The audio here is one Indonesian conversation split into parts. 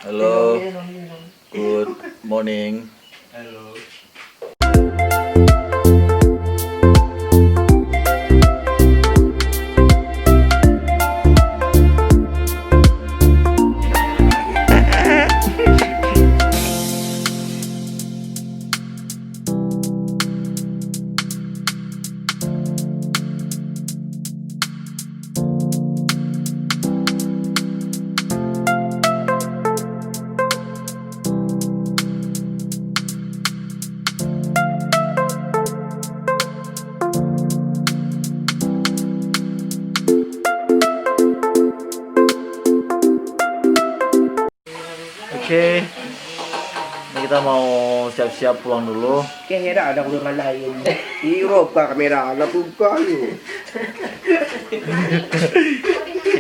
Halo, good morning. Halo. Oke, ini kita mau siap-siap pulang dulu. Kira ada orang lain. Eropa kamera anak buka ni.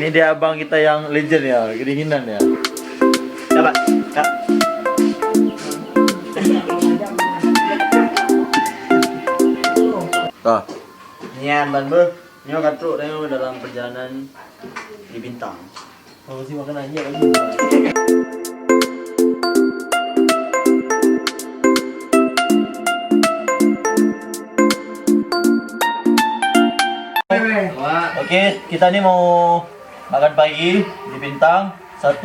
Ini dia abang kita yang legend ya, kedinginan ya. Dapat. Ah, nian ban be, nyo katruk dayo dalam perjalanan di Bintang. Mau sih makan aja lagi. Oke, kita nih mau makan pagi di Bintang. 1,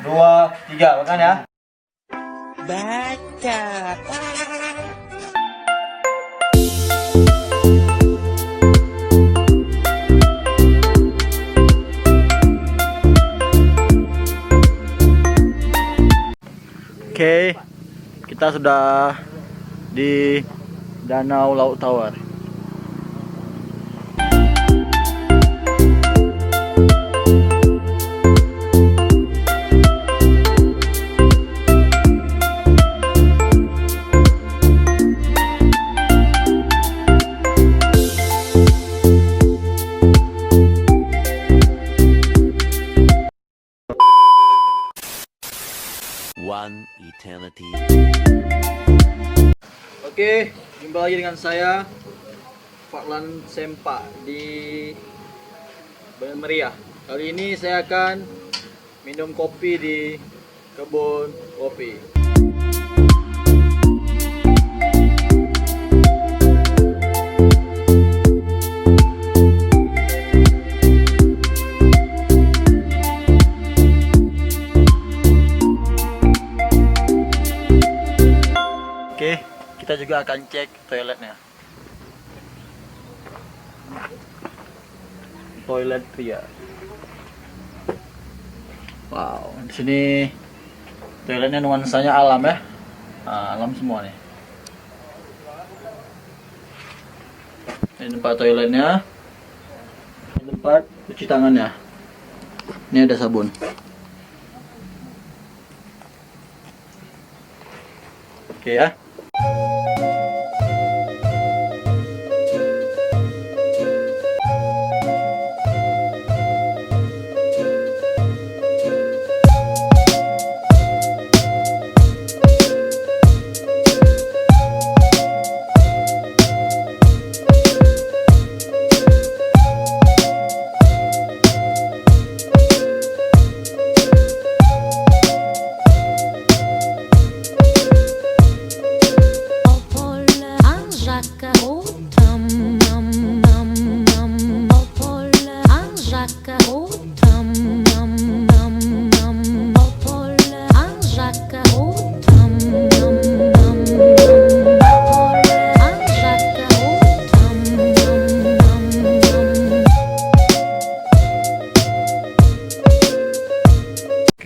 2, 3, makan ya. Baca. Oke, kita sudah di Danau Laut Tawar. One eternity. Oke, jumpa lagi dengan saya Faklan Sempa di Bayan Meriah. Kali ini saya akan minum kopi di kebun kopi. Oke, kita juga akan cek toiletnya. Toilet pria. Wow, di sini toiletnya nuansanya alam ya. Nah, alam semua nih. Ini tempat toiletnya. Ini tempat cuci tangannya. Ini ada sabun. Oke ya.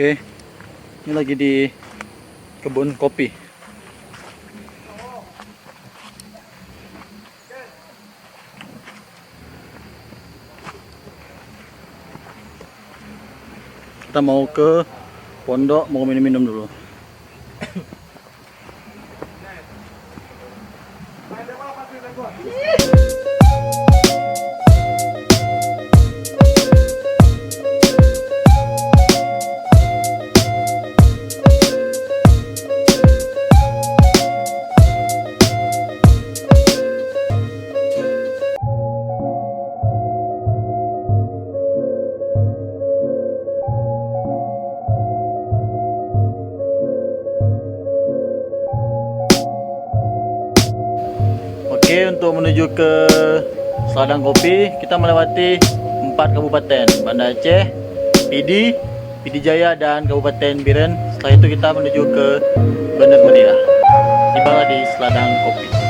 Oke, ini lagi di kebun kopi. Kita mau ke pondok, mau minum-minum dulu. Oke, untuk menuju ke Seladang Kopi, kita melewati 4 kabupaten, Banda Aceh, Pidi, Pidi Jaya, dan Kabupaten Biren. Setelah itu kita menuju ke Bener Meriah. Tibalah di Seladang Kopi.